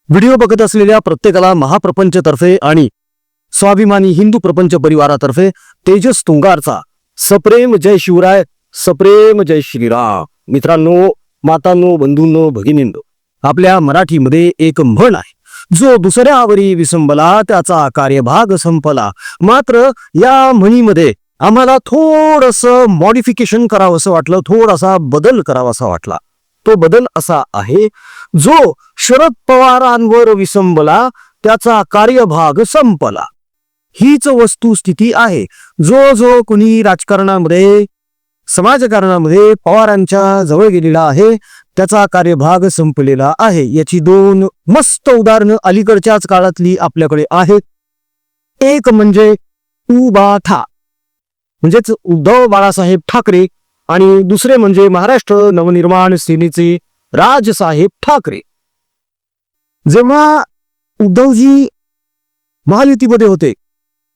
Video बघत असलेल्या प्रत्येकाला महाप्रपंच तर्फे आणि स्वाभिमानी हिंदू प्रपंच परिवारातर्फे तेजस तुंगारचा सप्रेम जय शिवराय, सप्रेम जय श्रीराम. मित्रांनो, मातांनो, बंधूंनो, भगिनींनो, आपल्या मराठीमध्ये एक म्हण आहे, जो दुसऱ्यावरी विसंबला त्याचा कार्यभाग संपला. मात्र या म्हणीमध्ये आम्हाला थोडंसं मॉडिफिकेशन करावंसं वाटलं, थोडासा बदल करावासा वाटला. तो बदल असा आहे, जो शरद पवारांवर विसंबला त्याचा कार्यभाग संपला. हीच वस्तुस्थिती आहे. जो कोणी राजकारणामध्ये, समाजकारणामध्ये पवारांच्या जवळ गेलेला आहे त्याचा कार्यभाग संपलेला आहे. याची दोन मस्त उदाहरणं अलीकडच्याच काळातली आपल्याकडे आहेत. एक म्हणजे उबाठा, म्हणजेच उद्धव बाळासाहेब ठाकरे, आणि दुसरे म्हणजे महाराष्ट्र नवनिर्माण सेनेचे राजसाहेब ठाकरे. जेव्हा उद्धवजी महायुतीमध्ये होते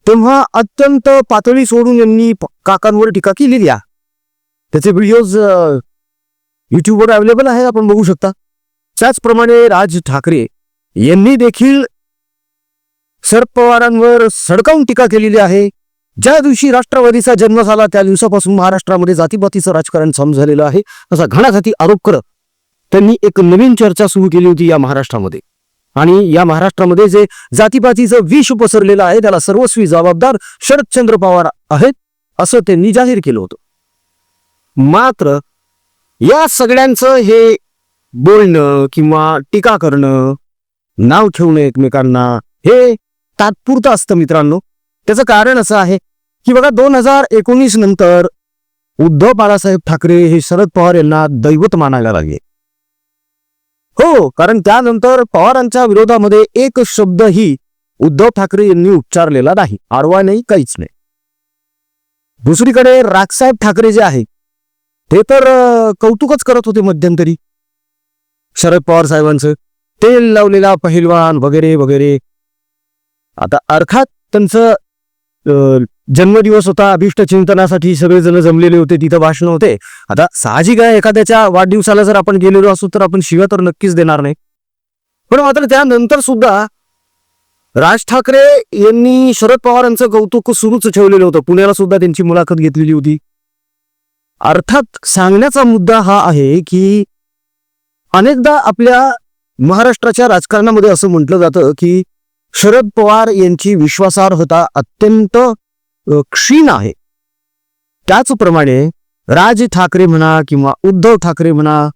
तेव्हा अत्यंत पातळी सोडून यांनी काकांवर टीका केलेली आहे. त्याचे व्हिडिओज युट्यूबवर अवेलेबल आहे, आपण बघू शकता. त्याचप्रमाणे राज ठाकरे यांनी देखील शरद पवारांवर सडकावून टीका केलेली आहे. ज्या दिवशी राष्ट्रवादीचा जन्म झाला त्या दिवसापासून महाराष्ट्रामध्ये जातीपातीचं राजकारण चालू झालेलं आहे, असा घणाघाती आरोप करत त्यांनी एक नवीन चर्चा सुरू केली होती या महाराष्ट्रामध्ये. आणि या महाराष्ट्रामध्ये जे जातीपातीचं विष पसरलेलं आहे त्याला सर्वस्वी जबाबदार शरदचंद्र पवार आहेत, असं त्यांनी जाहीर केलं होतं. मात्र या सगळ्यांचं हे बोलणं किंवा टीका करणं, नाव ठेवणं एकमेकांना, हे तात्पुरतं असतं मित्रांनो. त्याचं कारण असं आहे की बघा, 2019 नंतर उद्धव बाळासाहेब ठाकरे हे शरद पवार यांना दैवत मानायला लागले. हो, कारण त्यानंतर पवारांच्या विरोधामध्ये एक शब्दही उद्धव ठाकरे यांनी उच्चारलेला नाही, आडवा नाही, काहीच नाही. दुसरीकडे राजसाहेब ठाकरे जे आहे ते तर कौतुकच करत होते मध्यंतरी शरद पवार साहेबांचं, तेल लावलेला पहिलवान वगैरे वगैरे. आता अर्थात त्यांचं जन्मदिवस होता, अभिष्ट चिंतनासाठी सगळेजण जमलेले होते, तिथं भाषण होते. आता साहजिक आहे, एखाद्याच्या वाढदिवसाला जर आपण गेलेलो असू तर आपण शिव्या तर नक्कीच देणार नाही. पण मात्र त्यानंतर सुद्धा राज ठाकरे यांनी शरद पवारांचं कौतुक सुरूच ठेवलेलं होतं. पुण्याला सुद्धा त्यांची मुलाखत घेतलेली होती. अर्थात सांगण्याचा मुद्दा हा आहे की अनेकदा आपल्या महाराष्ट्राच्या राजकारणामध्ये असं म्हटलं जातं की शरद पवार यांची विश्वासार्हता अत्यंत क्षीण आहे. त्याचप्रमाणे राज ठाकरे म्हणा किंवा उद्धव ठाकरे म्हणा,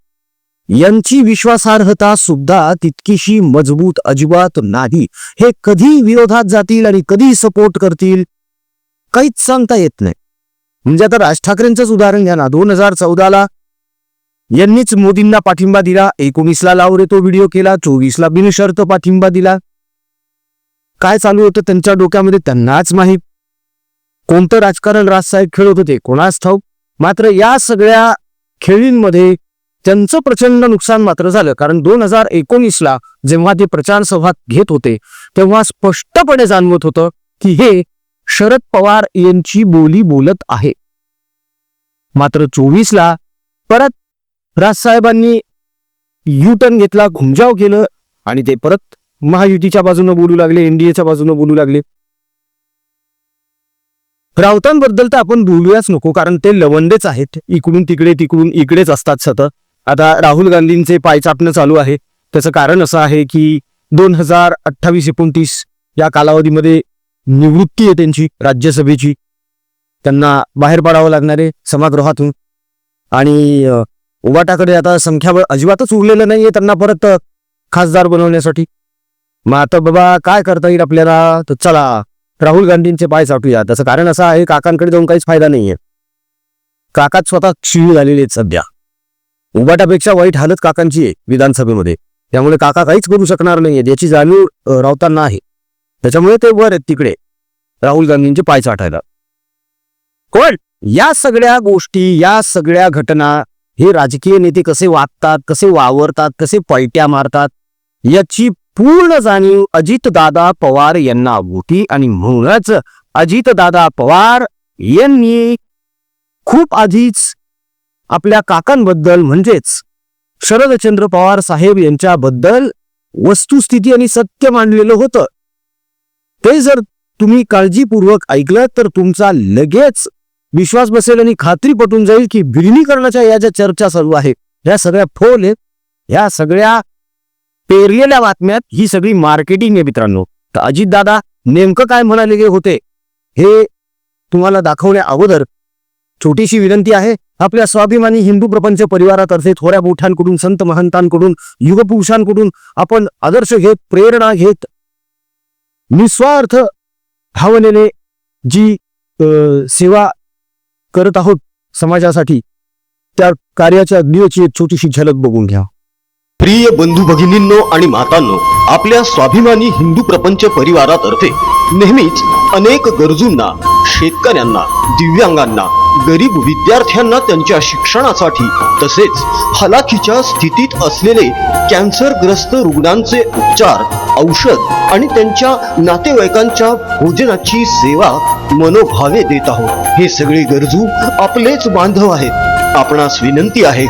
यांची विश्वासार्हता सुद्धा तितकीशी मजबूत अजिबात नाही. हे कधी विरोधात जातील आणि कधी सपोर्ट करतील काहीच सांगता येत नाही. म्हणजे आता राज ठाकरेंचंच उदाहरण घ्या ना. 2014ला यांनीच मोदींना पाठिंबा दिला, 19ला लावरे तो व्हिडिओ केला, 24ला बिनशर्त पाठिंबा दिला. काय चालू होतं त्यांच्या डोक्यामध्ये त्यांनाच माहीत. कोणतं राजकारण राजसाहेब खेळत होते कोणास ठाऊक. मात्र या सगळ्या खेळींमध्ये त्यांचं प्रचंड नुकसान मात्र झालं. कारण 2019ला जेव्हा ते प्रचार सभा घेत होते तेव्हा स्पष्टपणे जाणवत होतं की हे शरद पवार यांची बोली बोलत आहे. मात्र 24ला परत राजसाहेबांनी युटर्न घेतला, घुमजाव केलं आणि ते परत महायुतीच्या बाजूने बोलू लागले, एनडीएच्या बाजूने बोलू लागले. राऊतांबद्दल तर आपण बोलूयाच नको, कारण ते लवंडेच आहेत, इकडून तिकडे तिकडून इकडेच असतात सतत. आता राहुल गांधींचे पाय चापणं चालू आहे. त्याचं कारण असं आहे की 2028-29 या कालावधीमध्ये निवृत्ती आहे त्यांची राज्यसभेची. त्यांना बाहेर पडावं लागणार आहे सभागृहातून. आणि उबाटाकडे आता संख्याबळ अजिबातच उरलेलं नाहीये त्यांना परत खासदार बनवण्यासाठी. मग आता बाबा काय करता येईल आपल्याला, तर चला राहुल गांधींचे पाय चाटूया. त्याचं कारण असं आहे, काकांकडे जाऊन काहीच फायदा नाहीये. काकाच स्वतः क्षीण झालेले आहेत सध्या. उबाटापेक्षा वाईट हालत काकांची आहे विधानसभेमध्ये. त्यामुळे काका काहीच करू शकणार नाहीये याची जाणीव राऊतांना आहे. त्याच्यामुळे ते वर आहेत तिकडे राहुल गांधींचे पाय चाटायला. कोण या सगळ्या गोष्टी, या सगळ्या घटना, हे राजकीय नेते कसे वागतात, कसे वावरतात, कसे पलट्या मारतात, याची पूर्ण जाणीव अजितदादा पवार यांना होती. आणि म्हणूनच अजितदादा पवार यांनी खूप आधीच आपल्या काकांबद्दल म्हणजेच शरदचंद्र पवार साहेब यांच्याबद्दल वस्तुस्थिती आणि सत्य मांडलेलं होतं. ते जर तुम्ही काळजीपूर्वक ऐकलं तर तुमचा लगेच विश्वास बसेल आणि खात्री पटून जाईल की विलिनीकरणाच्या या ज्या चर्चा चालू आहे, या सगळ्या फोल आहेत, या सगळ्या पेरलेल्या बातम्यात ही सगळी मार्केटिंग आहे मित्रांनो. तर अजितदादा नेमकं काय म्हणाले होते हे तुम्हाला दाखवण्या अगोदर छोटीशी विनंती आहे. आपल्या स्वाभिमानी हिंदू प्रपंच परिवारातर्फे थोड्या मोठ्यांकडून, संत महंतांकडून, युगपुरुषांकडून आपण आदर्श घेत, प्रेरणा घेत, निस्वार्थ भावनेने जी सेवा करत आहोत समाजासाठी, त्या कार्याच्या अग्नीची एक छोटीशी झलक बघून घ्या. प्रिय बंधू भगिनींनो आणि मातांनो, आपल्या स्वाभिमानी हिंदू प्रपंच परिवारातर्फे नेहमीच अनेक गरजूंना, शेतकऱ्यांना, दिव्यांगांना, गरीब विद्यार्थ्यांना त्यांच्या शिक्षणासाठी तसेच हलाखीच्या स्थितीत असलेले कॅन्सरग्रस्त रुग्णांचे उपचार, औषध आणि त्यांच्या नातेवाईकांच्या भोजनाची सेवा मनोभावे देत आहोत. हे सगळे गरजू आपलेच बांधव आहेत. आपणास विनंती आहे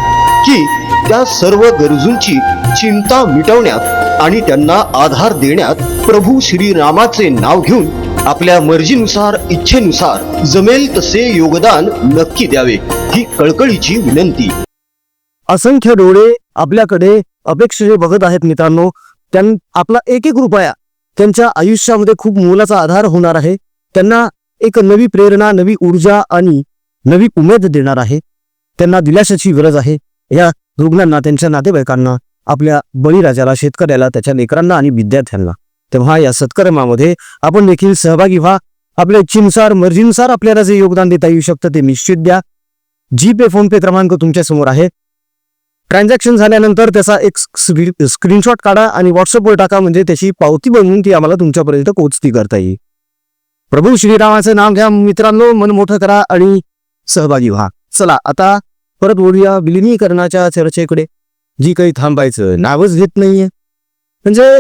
की त्या सर्व गरजूंची चिंता मिटवण्यात आणि त्यांना आधार देण्यात प्रभू श्रीरामाचे नाव घेऊन आपल्या मर्जीनुसार, इच्छेनुसार जमेल तसे योगदान नक्की द्यावे, ही कळकळीची विनंती. असंख्य डोळे आपल्याकडे अपेक्षेने बघत आहेत मित्रांनो. आपला एक एक रुपया त्यांच्या आयुष्यामध्ये खूप मोलाचा आधार होणार आहे. त्यांना एक नवी प्रेरणा, नवी ऊर्जा आणि नवी उमेद देणार आहे. त्यांना दिलाशाची गरज आहे. या रुग्णांना, त्यांच्या नातेवाईकांना, आपल्या बळीराजाला, शेतकऱ्याला, त्याच्या लेकरांना आणि विद्यार्थ्यांना. तेव्हा या सत्कर्मामध्ये आपण देखील सहभागी व्हा. आपल्या इच्छेनुसार, मर्जीनुसार आपल्याला जे योगदान देता येऊ शकतं ते निश्चित द्या. जीपे, फोनपे क्रमांक तुमच्या समोर आहे. ट्रान्झॅक्शन झाल्यानंतर त्याचा एक स्क्रीनशॉट काढा आणि व्हॉट्सअपवर टाका, म्हणजे त्याची पावती बनवून ती आम्हाला तुमच्यापर्यंत पोहोचती करता येईल. प्रभू श्रीरामाचं नाव घ्या मित्रांनो, मन मोठं करा आणि सहभागी व्हा. चला आता परत वळूया विलिनीकरणाच्या चर्चेकडे. जी काही थांबायचं नावच घेत नाहीये. म्हणजे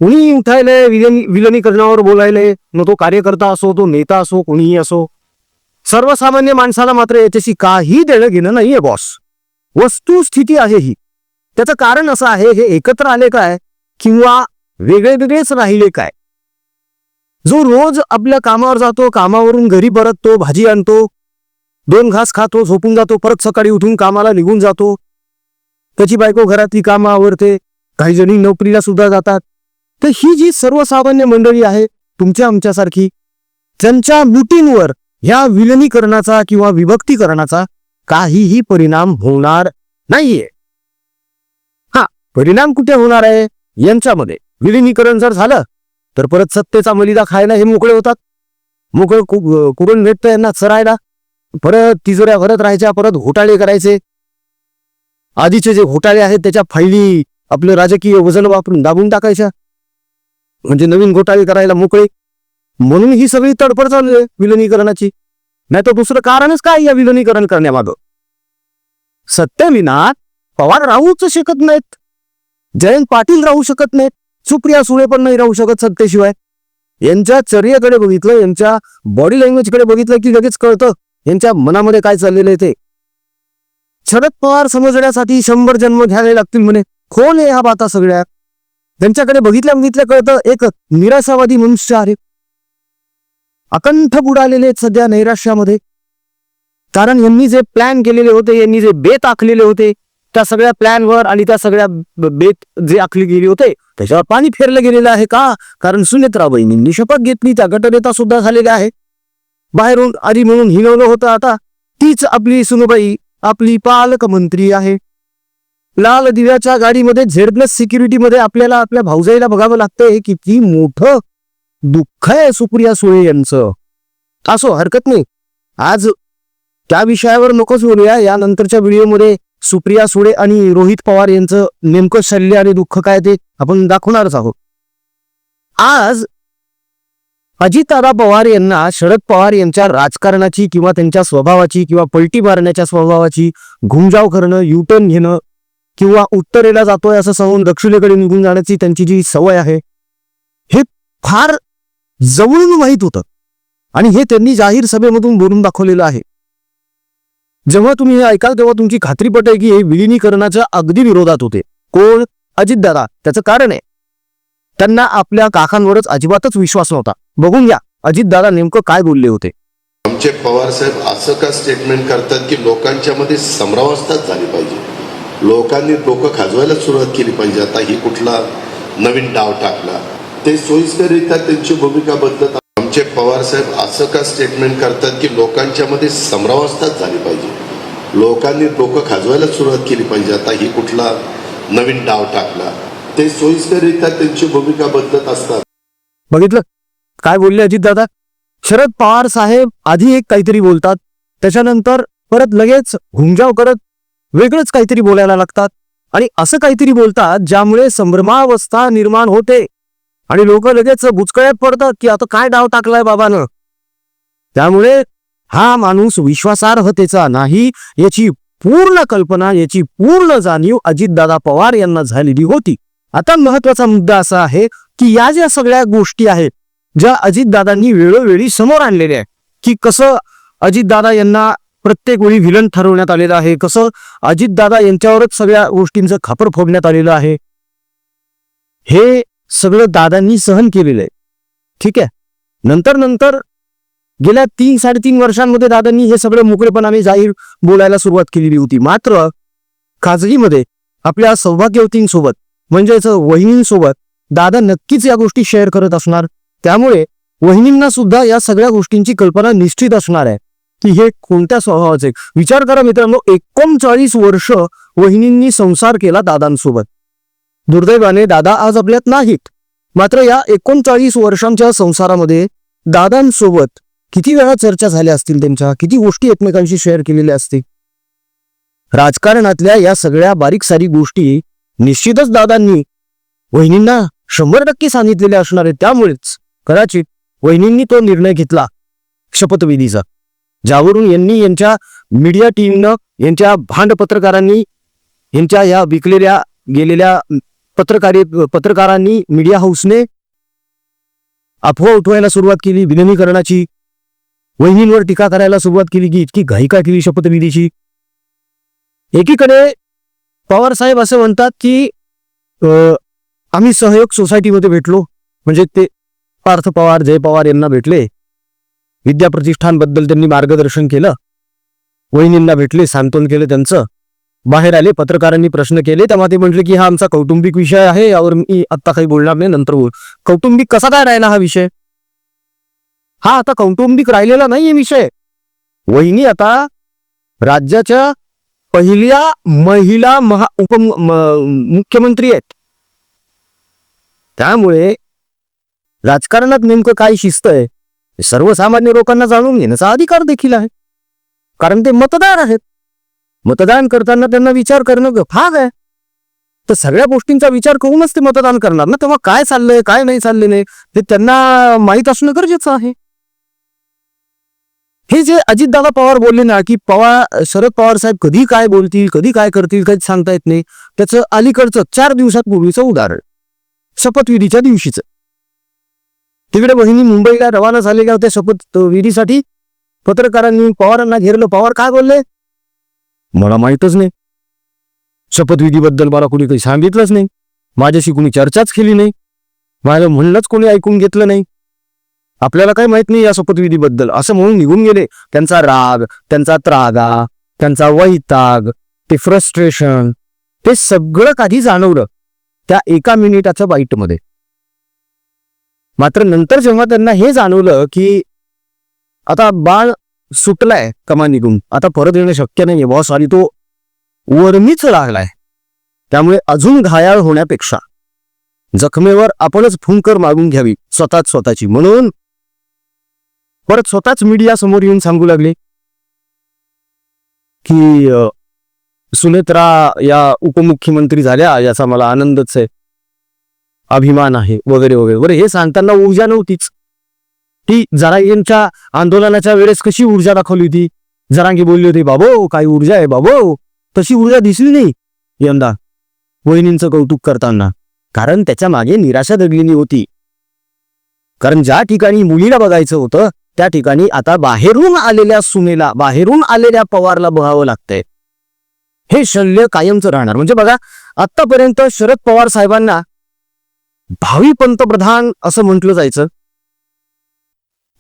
कुणी उठायलंय विलिनीकरणावर बोलायलंय, मग तो कार्यकर्ता असो, तो नेता असो, कोणीही असो. सर्वसामान्य माणसाला मात्र याच्याशी काही देणं घेणं नाहीये बॉस. वस्तुस्थिती आहे ही. त्याचं कारण असं आहे, हे एकत्र आले काय किंवा वेगळे वेगळेच राहिले काय. जो रोज आपल्या कामावर जातो, कामावरून घरी परततो, भाजी आणतो, 2 घास खातो, झोपून जातो, परत सकाळी उठून कामाला निघून जातो, त्याची बायको घरातली कामं आवरते, काही जणी नोकरीला सुद्धा जातात. तर ही जी सर्वसामान्य मंडळी आहे तुमच्या आमच्यासारखी, त्यांच्या मुठींवर ह्या विलिनीकरणाचा किंवा विभक्तीकरणाचा काहीही परिणाम होणार नाहीये. परिणाम कुठे होणार आहे? यांच्यामध्ये. विलिनीकरण जर झालं तर परत सत्तेचा मलिदा खायला हे मोकळे होतात. मोकळं कुठून भेटतं यांना चरायला. परत तिजोऱ्या भरत राहायच्या, परत घोटाळे करायचे. आधीचे जे घोटाळे आहेत त्याच्या फायली आपलं राजकीय वजन वापरून दाबून टाकायच्या, म्हणजे नवीन घोटाळे करायला मोकळे. म्हणून ही सगळी तडफड चालू आहे विलिनीकरणाची. नाही तर दुसरं कारणच काय या विलिनीकरण करण्यामागं? सत्तेविना पवार राहूच शकत नाहीत, जयंत पाटील राहू शकत नाहीत, सुप्रिया सुळे पण नाही राहू शकत सत्तेशिवाय. यांच्या चर्येकडे बघितलं, यांच्या बॉडी लँग्वेजकडे बघितलं की लगेच कळतं यांच्या मनामध्ये काय चाललेलं आहे ते. शरद पवार समजण्यासाठी 100 जन्म घ्यावे लागतील म्हणे. कोण आहे हा बाता सगळ्या? त्यांच्याकडे बघितल्या कळतं एक निराशावादी मनुष्य आहे. अकंठ बुडालेले आहेत सध्या नैराश्यामध्ये. कारण यांनी जे प्लॅन केलेले होते, यांनी जे बेत आखलेले होते, त्या सगळ्या प्लॅनवर आणि त्या सगळ्या बेत जे आखले गेले होते त्याच्यावर पाणी फेरलं गेलेलं आहे. का? कारण सुनेत्राबाईंनी शपथ घेतली, त्या गटनेता सुद्धा झालेल्या आहे. बाहेरून आधी म्हणून हिनवलं होतं, आता तीच आपली सुनबाई आपली पालकमंत्री आहे. लाल दिव्याच्या गाडीमध्ये Z+ सिक्युरिटीमध्ये आपल्याला आपल्या भाऊजाईला बघावं लागतंय. किती मोठं दुःख आहे सुप्रिया सुळे यांचं. असो, हरकत नाही. आज त्या विषयावर नकोच बोलूया. यानंतरच्या व्हिडिओमध्ये सुप्रिया सुळे आणि रोहित पवार यांचं नेमकं शल्य आणि दुःख काय ते आपण दाखवणारच आहोत. आज अजितदादा पवार यांना शरद पवार यांच्या राजकारणाची किंवा त्यांच्या स्वभावाची किंवा पलटी मारण्याच्या स्वभावाची, घुमजाव करणं, युटर्न घेणं किंवा उत्तरेला जातोय असं सांगून दक्षिणेकडे निघून जाण्याची त्यांची जी सवय आहे, हे फार जवळून माहीत होतं आणि हे त्यांनी जाहीर सभेमधून बोलून दाखवलेलं आहे. जेव्हा तुम्ही हे ऐकाल तेव्हा तुमची खात्री पटेल की हे विलिनीकरणाच्या अगदी विरोधात होते. कोण? अजितदादा. त्याचं कारण आहे, त्यांना आपल्या काकांवरच अजिबातच विश्वास नव्हता. बघून घ्या अजितदादा नेमकं काय बोलले होते. आमचे पवार साहेब असं का स्टेटमेंट करतात की लोकांच्या मध्ये समरावस्थाच झाली पाहिजे, लोकांनी डोकं खाजवायला सुरुवात केली पाहिजे, आता ही कुठला नवीन डाव टाकला, ते सोयीस्कररित्या त्यांची भूमिका बदलत. आमचे पवार साहेब असं का स्टेटमेंट करतात की लोकांच्या मध्ये समरावस्थाच झाली पाहिजे, लोकांनी डोकं खाजवायला सुरुवात केली पाहिजे, आता ही कुठला नवीन डाव टाकला, ते सोयीस्कररित्या त्यांची भूमिका बदलत असतात. बघितलं काय बोलले अजितदादा. शरद पवार साहेब आधी एक काहीतरी बोलतात, त्याच्यानंतर परत लगेच घुमजाव करत वेगळंच काहीतरी बोलायला लागतात आणि असं काहीतरी बोलतात ज्यामुळे संभ्रमावस्था निर्माण होते आणि लोक लगेच बुचकळ्यात पडतात की आता काय डाव टाकलाय बाबानं. त्यामुळे हा माणूस विश्वासार्हतेचा नाही याची पूर्ण कल्पना, याची पूर्ण जाणीव अजितदादा पवार यांना झालेली होती. आता महत्वाचा मुद्दा असा आहे की या ज्या सगळ्या गोष्टी आहेत ज्या अजितदादांनी वेळोवेळी समोर आणलेल्या आहे, की कसं अजितदादा यांना प्रत्येक वेळी व्हिलन ठरवण्यात आलेलं आहे, कसं अजितदादा यांच्यावरच सगळ्या गोष्टींचं खापर फोडण्यात आलेलं आहे, हे सगळं दादांनी सहन केलेलं आहे. ठीक आहे. नंतर गेल्या 3-3.5 वर्षांमध्ये दादांनी हे सगळं मोकळेपणाने जाहीर बोलायला सुरुवात केलेली होती. मात्र खाजगीमध्ये आपल्या सौभाग्यवतींसोबत म्हणजेच वहिनींसोबत दादा नक्कीच या गोष्टी शेअर करत असणार. त्यामुळे वहिनींना सुद्धा या सगळ्या गोष्टींची कल्पना निश्चित असणार आहे की हे कोणत्या स्वभावाचे. विचार करा मित्रांनो, 39 वर्ष वहिनींनी संसार केला दादांसोबत. दुर्दैवाने दादा आज आपल्यात नाहीत. मात्र या 39 वर्षांच्या संसारामध्ये दादांसोबत किती वेळा चर्चा झाल्या असतील, त्यांच्या किती गोष्टी एकमेकांशी शेअर केलेल्या असतील. राजकारणातल्या या सगळ्या बारीक सारीक गोष्टी निश्चितच दादांनी वहिनींना 100% सांगितलेल्या असणार आहे. त्यामुळेच कदाचित वहिनींनी तो निर्णय घेतला शपथविधीचा, ज्यावरून यांनी यांच्या मीडिया टीमनं, यांच्या भांड पत्रकारांनी, यांच्या या विकलेल्या गेलेल्या पत्रकारांनी, मीडिया हाऊसने अफवा उठवायला सुरुवात केली, विलिनीकरणाची, वहिनींवर टीका करायला सुरुवात केली की इतकी घाई का केली शपथविधीची. एकीकडे पवार साहेब असं म्हणतात की आम्ही सहयोग सोसायटीमध्ये भेटलो, म्हणजे ते पार्थ पवार, जय पवार यांना भेटले, विद्या प्रतिष्ठानबद्दल त्यांनी मार्गदर्शन केलं, वहिनींना भेटले, सांत्वन केलं त्यांचं, बाहेर आले, पत्रकारांनी प्रश्न केले, तेव्हा ते म्हटले की हा आमचा कौटुंबिक विषय आहे, यावर मी आत्ता काही बोलणार नाही, नंतर बोल. कौटुंबिक कसा काय राहिला हा विषय? हा आता कौटुंबिक राहिलेला नाहीये विषय. वहिनी आता राज्याच्या पहिल्या महिला मुख्यमंत्री आहेत. त्यामुळे राजकारणात नेमकं काय शिस्त आहे सर्वसामान्य लोकांना जाणून घेण्याचा अधिकार देखील आहे, कारण ते मतदार आहेत. मतदान करताना त्यांना विचार करणं भाग आहे. तर सगळ्या गोष्टींचा विचार करूनच ते मतदान करणार ना. तेव्हा काय चाललंय, काय नाही चालले नाही हे त्यांना माहीत असणं गरजेचं आहे. हे जे अजितदादा पवार बोलले ना की शरद पवार साहेब कधी काय बोलतील, कधी काय करतील, काही सांगता येत नाही, त्याचं अलीकडचं 4 दिवसापूर्वीचं उदाहरण शपथविधीच्या दिवशीचं. तिकडे बहिणी मुंबईला रवाना झालेल्या होत्या शपथविधीसाठी. पत्रकारांनी पवारांना घेरलं. पवार काय बोलले? मला माहितच नाही, शपथविधीबद्दल मला कोणी काही सांगितलंच नाही, माझ्याशी कोणी चर्चाच केली नाही, माझं म्हणणंच कोणी ऐकून घेतलं नाही, आपल्याला काय माहित नाही या शपथविधीबद्दल, असं म्हणून निघून गेले. त्यांचा राग, त्यांचा त्रागा, त्यांचा वैताग, ते फ्रस्ट्रेशन, ते सगळं काही जाणवलं त्या 1 मिनिटाच्या बाईटमध्ये. मात्र नंतर जेव्हा त्यांना हे जाणवलं की आता बाळ सुटलाय कमानीतून, आता परत येणं शक्य नाहीये बॉस, आणि तो वर्मीच लागलाय, त्यामुळे अजून घायाळ होण्यापेक्षा जखमेवर आपणच फुंकर मागून घ्यावी स्वतःची, म्हणून परत स्वतःच मीडिया समोर येऊन सांगू लागले की सुनेत्रा या उपमुख्यमंत्री झाल्या याचा मला आनंदच आहे, अभिमान आहे, वगैरे वगैरे. बरं, हे सांगताना ऊर्जा नव्हतीच. ती जरांगेंच्या आंदोलनाच्या वेळेस कशी ऊर्जा दाखवली होती, जरांगे बोलली होती बाबो काय ऊर्जा आहे बाबो, तशी ऊर्जा दिसली नाही यंदा वहिनींचं कौतुक करताना, कारण त्याच्या मागे निराशा दडलेली होती. कारण ज्या ठिकाणी मुलीला बघायचं होतं त्या ठिकाणी आता बाहेरून आलेल्या सुनेला, बाहेरून आलेल्या पवारला बघावं लागतंय. हे शल्य कायमचं राहणार. म्हणजे बघा, आतापर्यंत शरद पवार साहेबांना भावी पंतप्रधान असं म्हटलं जायचं,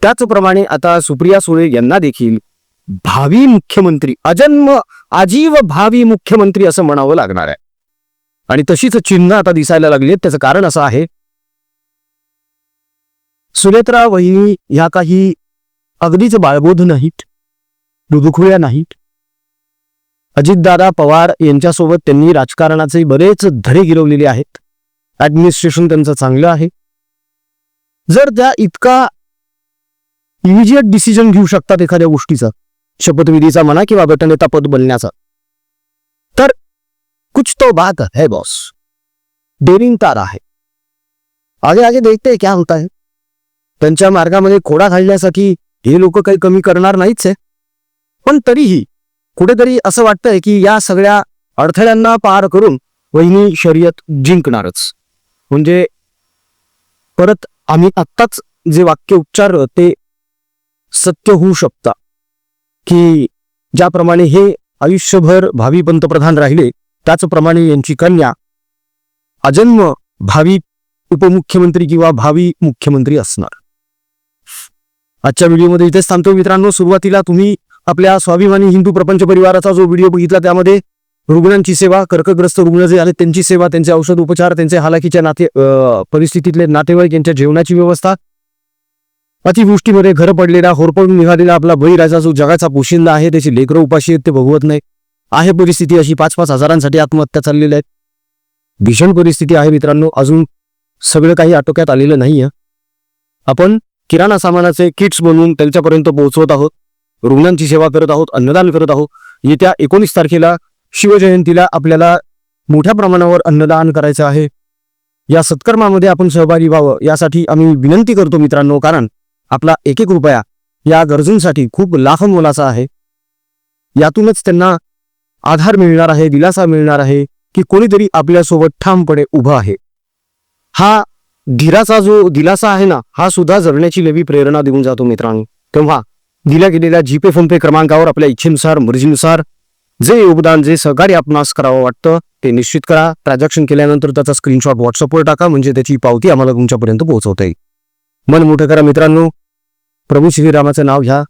त्याचप्रमाणे आता सुप्रिया सुळे यांना देखील भावी मुख्यमंत्री, आजीव भावी मुख्यमंत्री असं म्हणावं लागणार आहे. आणि तशीच चिन्ह आता दिसायला लागली आहेत. त्याचं कारण असं आहे, सुनेत्रा वहिनी ह्या काही अगदीच बाळबोध नाहीत, दुधुखुळ्या नाहीत. अजितदादा पवार यांच्यासोबत त्यांनी राजकारणाचे बरेच धडे गिरवलेले आहेत. ऍडमिनिस्ट्रेशन त्यांचं चांगलं आहे. जर त्या इतका इमिजिएट डिसिजन घेऊ शकतात एखाद्या गोष्टीचा, शपथविधीचा म्हणा किंवा गटनेता पद बनण्याचा, तर कुछ तो बात है बॉस. डेरिंग तारा है. आगे आगे देखते क्या होता है. त्यांच्या मार्गामध्ये खोडा घालण्यासाठी हे लोक काही कमी करणार नाहीच आहे. पण तरीही कुठेतरी असं वाटतंय की या सगळ्या अडथळ्यांना पार करून वहिनी शर्यत जिंकणारच. म्हणजे परत आम्ही आत्ताच जे वाक्य उच्चारलं ते सत्य होऊ शकतं की ज्याप्रमाणे हे आयुष्यभर भावी पंतप्रधान राहिले, त्याचप्रमाणे यांची कन्या आजन्म भावी उपमुख्यमंत्री किंवा भावी मुख्यमंत्री असणार. आजच्या व्हिडिओमध्ये इथेच थांबतो मित्रांनो. सुरुवातीला तुम्ही आपल्या स्वाभिमानी हिंदू प्रपंच परिवाराचा जो व्हिडिओ बघितला, त्यामध्ये रुग्णांची सेवा, कर्कग्रस्त रुग्ण जे आले त्यांची सेवा, त्यांचे औषध उपचार, त्यांचे हालाकीच्या परिस्थितीतले नातेवाईक यांच्या जेवणाची व्यवस्था, अतिवृष्टीमध्ये घर पडलेला, होरपळून निघालेला आपला बळीराजा जो जगाचा पोशिंदा आहे, त्याची लेकरं उपाशी आहेत, ते भगवत नाही आहे. परिस्थिती अशी 5-5 हजारांसाठी आत्महत्या चाललेल्या आहेत. भीषण परिस्थिती आहे मित्रांनो. अजून सगळं काही आटोक्यात आलेलं नाहीये. आपण किराणा सामानाचे किट्स बनवून त्यांच्यापर्यंत पोहोचवत आहोत, रुग्णांची सेवा करत आहोत, अन्नदान करत आहोत. येत्या 19 तारखेला शिवजयंतीला आपल्याला मोठ्या प्रमाणावर अन्नदान करायचं आहे. या सत्कर्मामध्ये आपण सहभागी व्हावं यासाठी आम्ही विनंती करतो मित्रांनो, कारण आपला एक रुपया या गरजूंसाठी खूप लाख मोलाचा आहे. यातूनच त्यांना आधार मिळणार आहे, दिलासा मिळणार आहे की कोणीतरी आपल्यासोबत ठामपणे उभं आहे. हा धीराचा जो दिलासा आहे ना, हा सुद्धा जगण्याची नवी प्रेरणा देऊन जातो मित्रांनो. तेव्हा दिल्या गेलेल्या जीपे फोनपे क्रमांकावर आपल्या इच्छेनुसार, मर्जीनुसार जे योगदान, जे सहकार्य आपणास करावं वाटतं ते निश्चित करा. ट्रान्झॅक्शन केल्यानंतर त्याचा स्क्रीनशॉट व्हॉट्सअपवर टाका, म्हणजे त्याची पावती आम्हाला तुमच्यापर्यंत पोहोचवता येईल. मन मोठं करा मित्रांनो. प्रभू श्रीरामाचं नाव घ्या.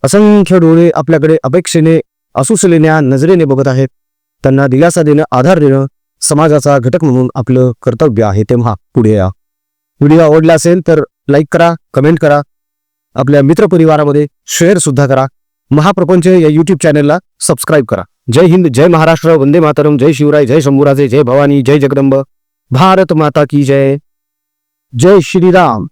असंख्य डोळे आपल्याकडे अपेक्षेने, असुसलेल्या नजरेने बघत आहेत. त्यांना दिलासा देणं, आधार देणं समाजाचा घटक म्हणून आपलं कर्तव्य आहे. तेव्हा पुढे या. व्हिडिओ आवडला असेल तर लाईक करा, कमेंट करा, आपल्या मित्रपरिवारामध्ये शेअर सुद्धा करा. महाप्रपंच या यूट्यूब चॅनलला सबस्क्राईब करा. जय हिंद, जय महाराष्ट्र, वंदे मातरम, जय शिवराय, जय शंभूराजे, जय भवानी, जय जगदंब, भारत माता की जय. जय श्रीराम.